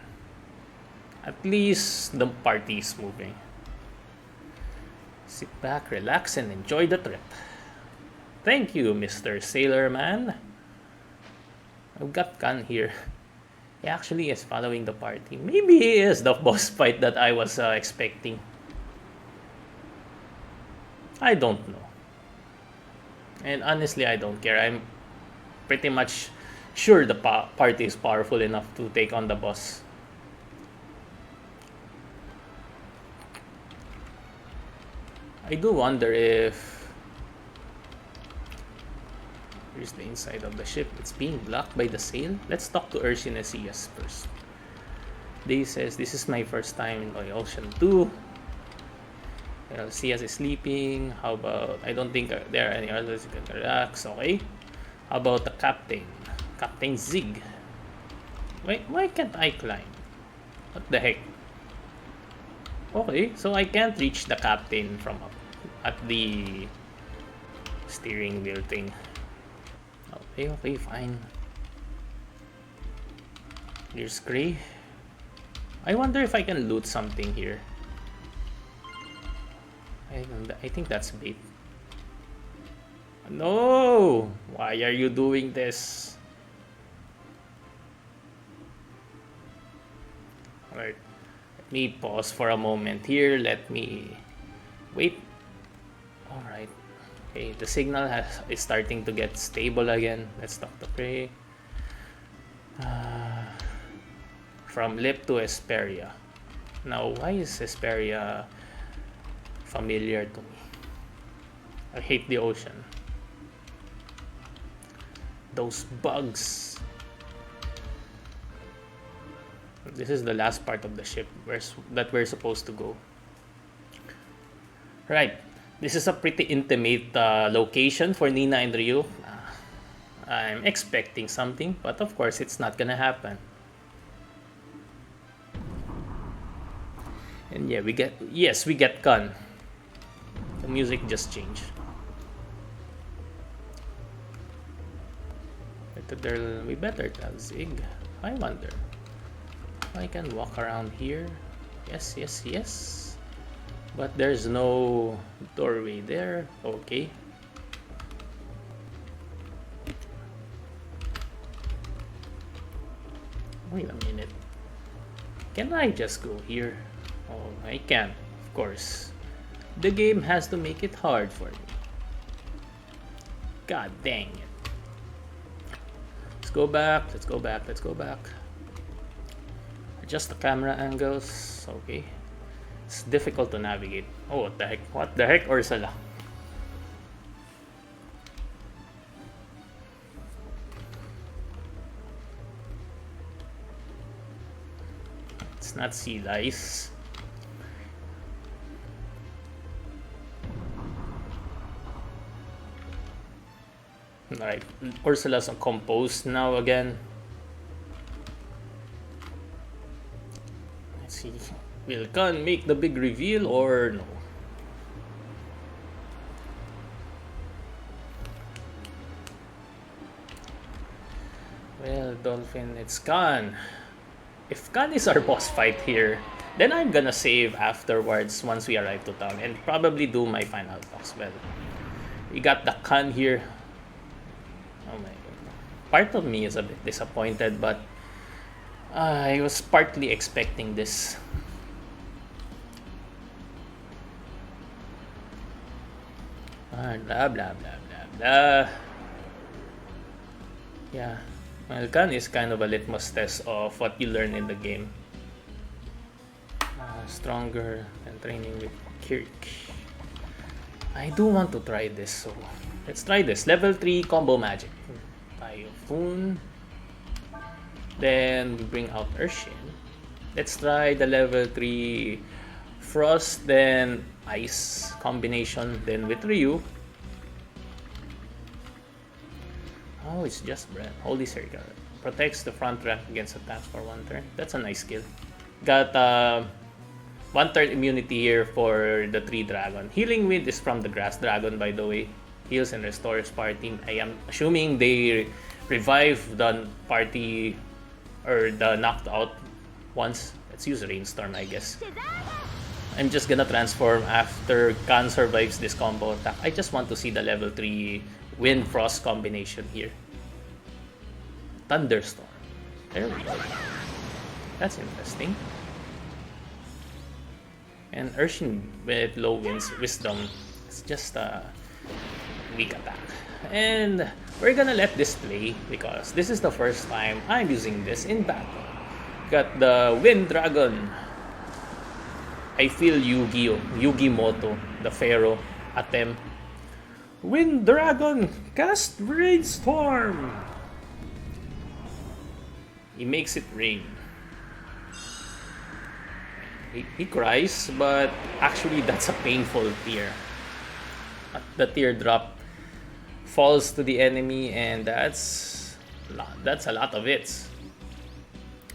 At least the party is moving. Sit back, relax, and enjoy the trip. Thank you, Mr. Sailorman. I've got Khan here. He actually is following the party. Maybe he is the boss fight that I was expecting. I don't know. And honestly, I don't care. I'm pretty much sure the party is powerful enough to take on the boss. I do wonder if... Here's the inside of the ship. It's being blocked by the sail. Let's talk to Ursula first. They says, this is my first time in the ocean too. Cias is sleeping. How about... I don't think there are any others you can relax. Okay. How about the captain? Captain Zig. Wait, why can't I climb? What the heck? Okay, so I can't reach the captain from up at the steering wheel thing. Okay, fine. Here's Gray. I wonder if I can loot something here. I think that's bait. No! Why are you doing this? Alright. Let me pause for a moment here. Let me wait. Alright. Okay, the signal is starting to get stable again. Let's talk to Prey. From Lip to Esperia. Now, why is Esperia familiar to me? I hate the ocean. Those bugs. This is the last part of the ship that we're supposed to go. Right. This is a pretty intimate location for Nina and Ryu. I'm expecting something, but of course it's not gonna happen. And yeah, we get Khan. The music just changed. We better tell Zig. I wonder. I can walk around here. Yes. But there's no doorway there. Okay. Wait a minute. Can I just go here? Oh, I can't, of course. The game has to make it hard for me. God dang it. Let's go back. Adjust the camera angles. Okay. It's difficult to navigate. Oh, what the heck, Ursula? It's not sea lice. Alright, Ursula's composed now again. Let's see. Will Khan make the big reveal or no? Well, Dolphin, it's Khan. If Khan is our boss fight here, then I'm gonna save afterwards once we arrive to town and probably do my final talks. Well, we got the Khan here. Oh my god. Part of me is a bit disappointed, but I was partly expecting this. Blah blah blah. Yeah, well, Khan is kind of a litmus test of what you learn in the game. Stronger than training with Kirk. I do want to try this, so let's try this. Level 3 combo magic. Typhoon. Then we bring out Urshin. Let's try the level 3 Frost, then Ice combination, then with Ryu. Oh, it's just breath. Holy Circle. Protects the front rank against attack for 1 turn. That's a nice skill. Got 1 turn immunity here for the tree dragon. Healing Wind is from the grass dragon, by the way. Heals and restores party. I am assuming they revive the party or the knocked out ones. Let's use Rainstorm, I guess. I'm just gonna transform after Khan survives this combo attack. I just want to see the level 3 Wind Frost combination here. Thunderstorm. There we go. That's interesting. And Urshin with low winds, wisdom. It's just a weak attack. And we're gonna let this play because this is the first time I'm using this in battle. Got the Wind Dragon. I feel Yu-Gi-Oh! Yu-Gi-Moto, the Pharaoh attempt. Wind Dragon, cast Rainstorm! He makes it rain. He cries, but actually that's a painful tear. The teardrop falls to the enemy, and that's a lot of hits.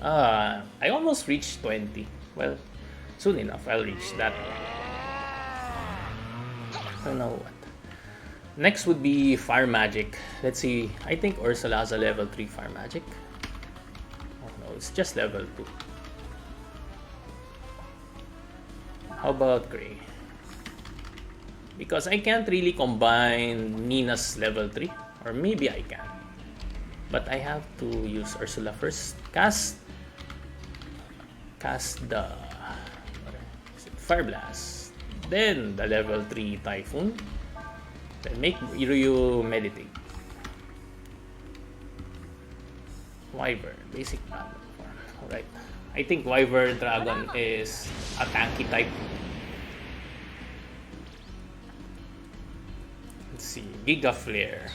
I almost reached 20. Well, soon enough I'll reach that. So now what? Next would be Fire Magic. Let's see. I think Ursula has a level 3 Fire Magic. Oh no, it's just level 2. How about Gray? Because I can't really combine Nina's level 3. Or maybe I can. But I have to use Ursula first. Cast the Fire Blast. Then the level 3 Typhoon. Then make Ryu meditate. Wyvern, basic battle form. Alright. I think Wyvern Dragon is a tanky type. Let's see. Giga Flare.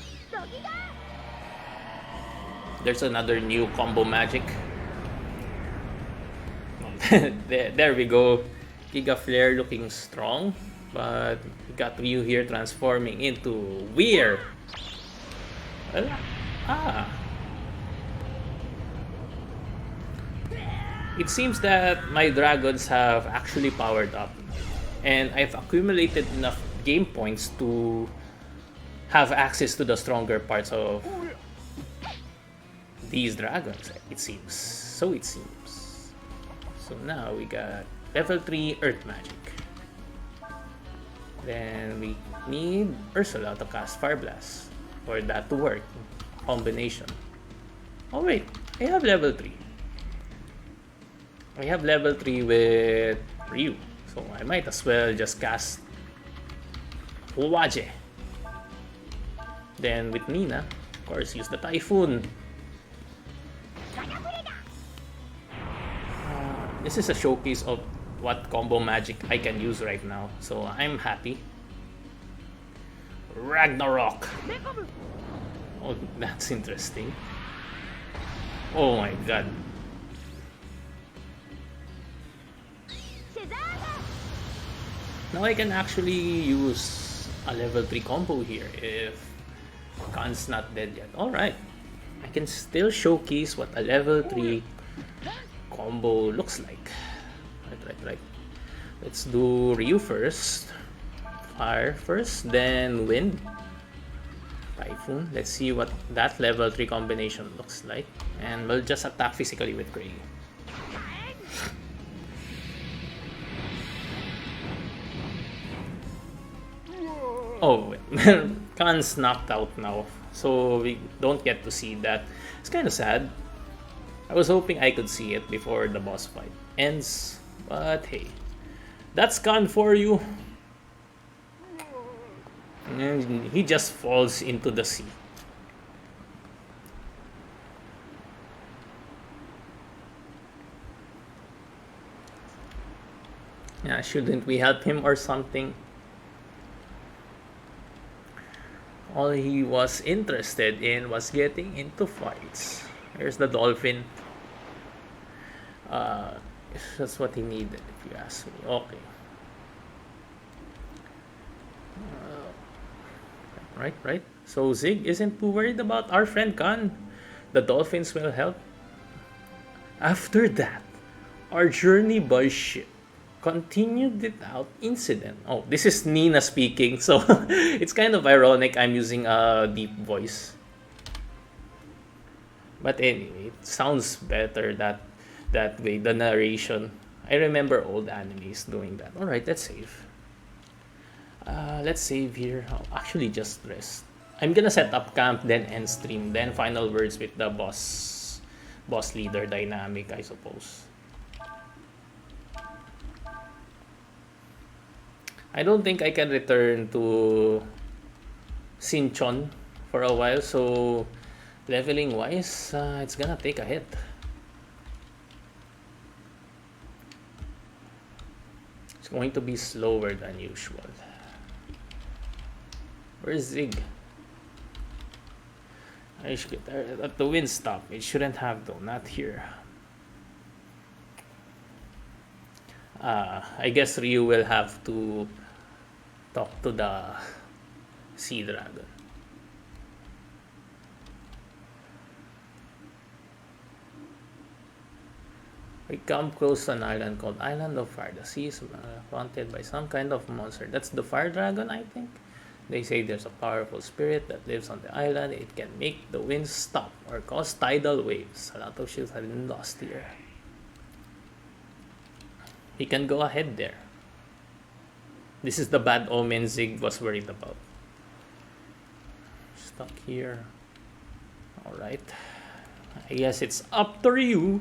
There's another new combo magic. There we go. Giga Flare looking strong. But we got Ryu here transforming into Weir. Well, It seems that my dragons have actually powered up. And I've accumulated enough game points to have access to the stronger parts of these dragons, it seems. So it seems. So now we got level 3 Earth Magic. Then we need Ursula to cast Fire Blast for that to work. Combination. Oh wait, I have level 3. I have level 3 with Ryu. So I might as well just cast Waje. Then with Nina, of course, use the Typhoon. This is a showcase of what combo magic I can use right now. So I'm happy. Ragnarok. Oh, that's interesting. Oh my god. Now I can actually use a level 3 combo here if Khan's not dead yet. Alright. I can still showcase what a level 3 combo looks like. Right. Let's do Ryu first. Fire first, then Wind. Typhoon. Let's see what that level 3 combination looks like. And we'll just attack physically with Gray. Oh, Khan's knocked out now, so we don't get to see that. It's kind of sad. I was hoping I could see it before the boss fight ends, but hey, that's Khan for you. And he just falls into the sea. Yeah, shouldn't we help him or something? All he was interested in was getting into fights. Here's the dolphin. That's what he needed, if you ask me. Okay. Right. So Zig isn't too worried about our friend Khan. The dolphins will help. After that, our journey by ship continued without incident. Oh, this is Nina speaking, so it's kind of ironic I'm using a deep voice. But anyway, it sounds better that way, the narration. I remember old animes doing that. Alright, let's save. Let's save here. Oh, actually, just rest. I'm gonna set up camp, then end stream, then final words with the boss leader dynamic, I suppose. I don't think I can return to Sinchon for a while, so leveling wise, it's gonna take a hit. It's going to be slower than usual. Where's Zig? I should at the wind stop. It shouldn't have though, not here. I guess Ryu will have to talk to the sea dragon. We come close to an island called Island of Fire. The sea is haunted by some kind of monster. That's the fire dragon, I think. They say there's a powerful spirit that lives on the island. It can make the winds stop or cause tidal waves. A lot of ships have been lost here. He can go ahead there. This is the bad omen Zig was worried about. Stuck here. Alright. I guess it's up to you.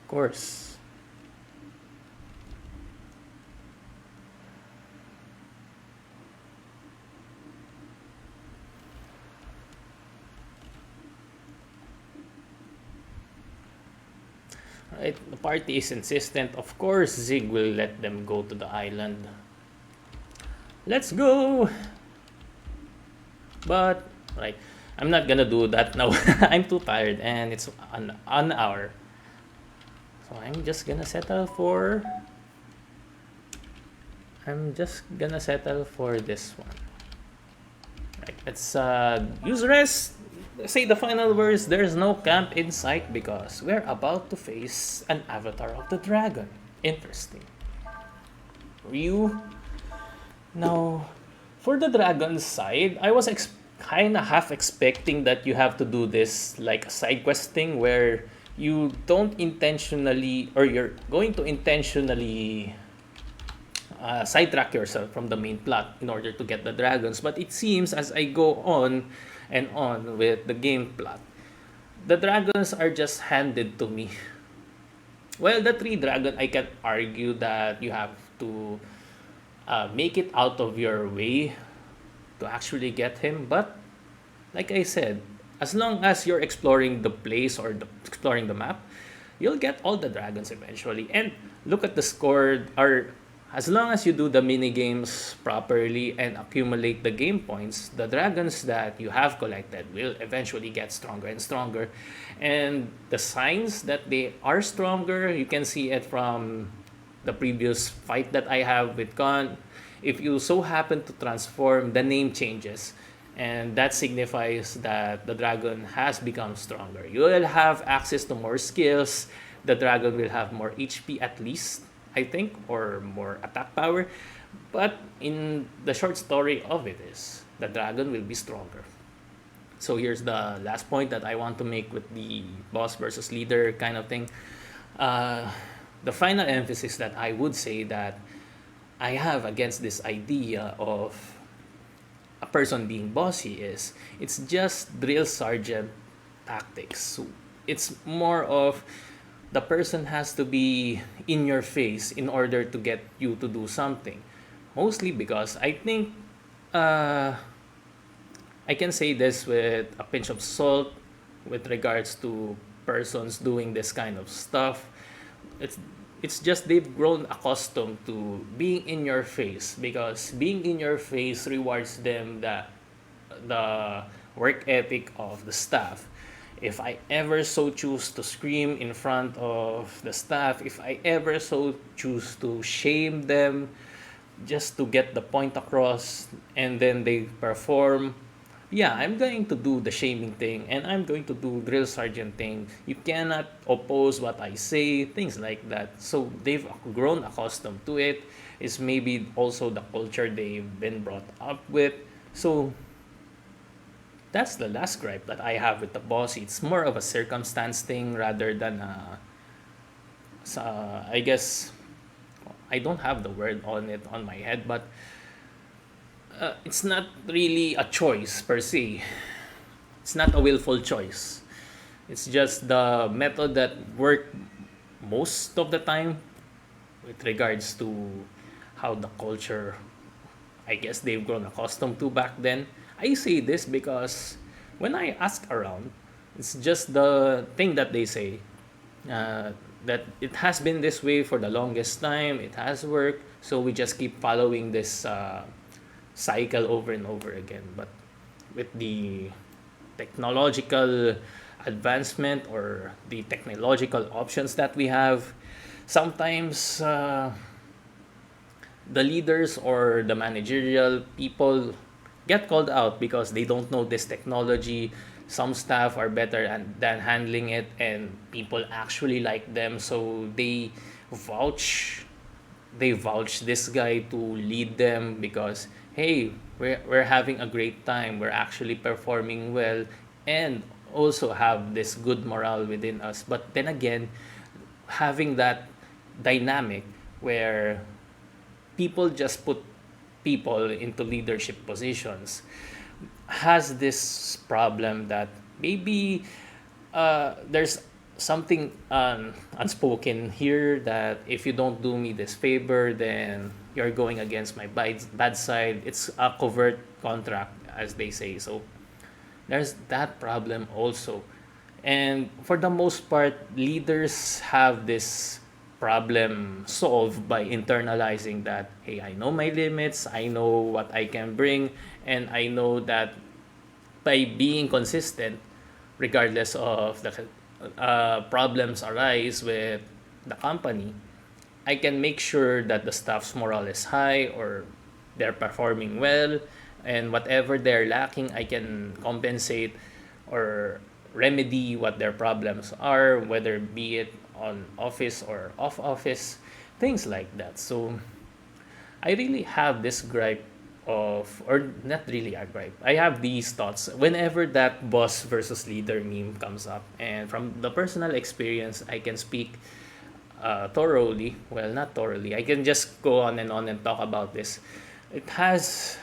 Of course. Right, the party is insistent. Of course, Zig will let them go to the island. Let's go! But, right, I'm not gonna do that now. I'm too tired and it's an hour. So I'm just gonna settle for... this one. Right, let's use rest. Say the final words. There's no camp in sight because we're about to face an avatar of the dragon. Interesting. Ryu. Now, for the dragon side, I was kind of half expecting that you have to do this like a side quest thing where you don't intentionally, or you're going to intentionally sidetrack yourself from the main plot in order to get the dragons. But it seems as I go on and on with the game plot, the dragons are just handed to me. Well, the tree dragon, I can argue that you have to make it out of your way to actually get him. But like I said, as long as you're exploring the place or exploring the map, you'll get all the dragons eventually. And look at the score, or as long as you do the mini games properly and accumulate the game points, the dragons that you have collected will eventually get stronger and stronger. And the signs that they are stronger, you can see it from the previous fight that I have with Khan. If you so happen to transform, the name changes. And that signifies that the dragon has become stronger. You will have access to more skills. The dragon will have more HP at least, I think, or more attack power. But in the short story of it is, the dragon will be stronger. So here's the last point that I want to make with the boss versus leader kind of thing. The final emphasis that I would say that I have against this idea of a person being bossy is, it's just drill sergeant tactics. So it's more of the person has to be in your face in order to get you to do something. Mostly because I think I can say this with a pinch of salt with regards to persons doing this kind of stuff. It's just they've grown accustomed to being in your face, because being in your face rewards them the work ethic of the staff. If I ever so choose to scream in front of the staff, if I ever so choose to shame them just to get the point across, and then they perform, yeah, I'm going to do the shaming thing and I'm going to do drill sergeant thing. You cannot oppose what I say, things like that. So they've grown accustomed to it. It's maybe also the culture they've been brought up with. So That's the last gripe that I have with the Bossy. It's more of a circumstance thing rather than I guess I don't have the word on it on my head, but it's not really a choice per se. It's not a willful choice. It's just the method that worked most of the time with regards to how the culture, I guess, they've grown accustomed to back then. I say this because when I ask around, it's just the thing that they say, uh, that it has been this way for the longest time, it has worked, so we just keep following this cycle over and over again. But with the technological advancement or the technological options that we have, sometimes the leaders or the managerial people get called out because they don't know this technology. Some staff are better than handling it, and people actually like them, so vouch they vouch this guy to lead them because hey, we're having a great time, we're actually performing well, and also have this good morale within us. But then again, having that dynamic where people just put people into leadership positions has this problem that maybe there's something unspoken here that if you don't do me this favor, then you're going against my bad side. It's a covert contract, as they say. So there's that problem also. And for the most part, leaders have this problem solved by internalizing that, hey, I know my limits, I know what I can bring, and I know that by being consistent, regardless of the problems arise with the company, I can make sure that the staff's morale is high or they're performing well, and whatever they're lacking, I can compensate or remedy what their problems are, whether be it on office or off office, things like that. So I really have this gripe of, or not really a gripe, I have these thoughts whenever that boss versus leader meme comes up. And from the personal experience, I can speak thoroughly. Well, not thoroughly. I can just go on and talk about this. It has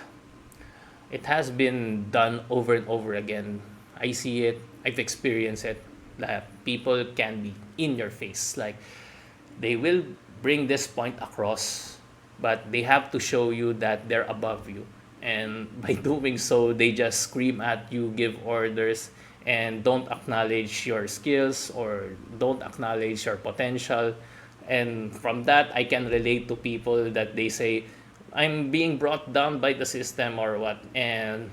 it has been done over and over again. I see it. I've experienced it. That people can be in your face. Like they will bring this point across, but they have to show you that they're above you. And by doing so, they just scream at you, give orders, and don't acknowledge your skills or don't acknowledge your potential. And from that, I can relate to people that they say, I'm being brought down by the system or what. And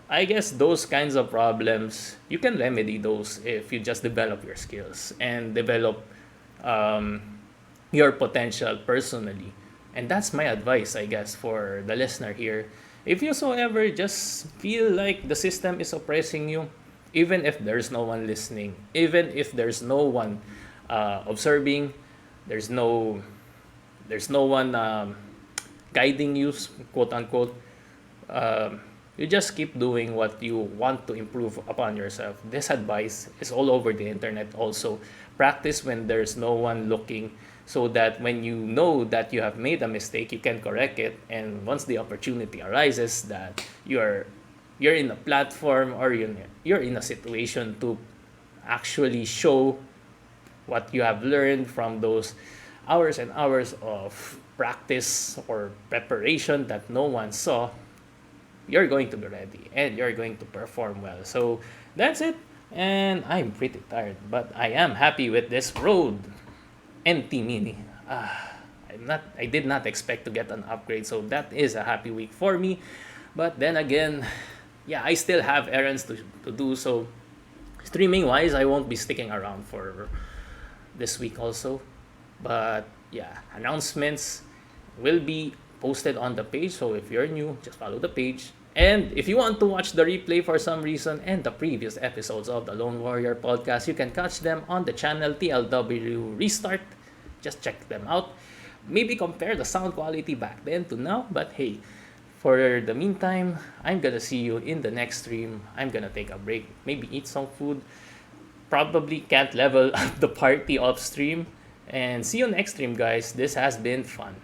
I guess those kinds of problems, you can remedy those if you just develop your skills and develop um, your potential personally. And that's my advice, I guess, for the listener here. If you so ever just feel like the system is oppressing you, even if there's no one listening, even if there's no one observing, there's no there's no one guiding you, quote unquote. Um, you just keep doing what you want to improve upon yourself. This advice is all over the internet also. Practice when there's no one looking so that when you know that you have made a mistake, you can correct it. And once the opportunity arises that you're in a platform or you're in a situation to actually show what you have learned from those hours and hours of practice or preparation that no one saw, you're going to be ready and you're going to perform well. So that's it. And I'm pretty tired, but I am happy with this road. NT Mini. I did not expect to get an upgrade, so that is a happy week for me. But then again, yeah, I still have errands to do. So streaming wise, I won't be sticking around for this week also. But yeah, announcements will be posted on the page. So if you're new, just follow the page. And if you want to watch the replay for some reason and the previous episodes of the Lone Warrior podcast, you can catch them on the channel TLW Restart. Just check them out. Maybe compare the sound quality back then to now, but hey, For the meantime, I'm gonna see you in the next stream. I'm gonna take a break, maybe eat some food. Probably can't level up the party off stream. And see you next stream, guys. This has been fun.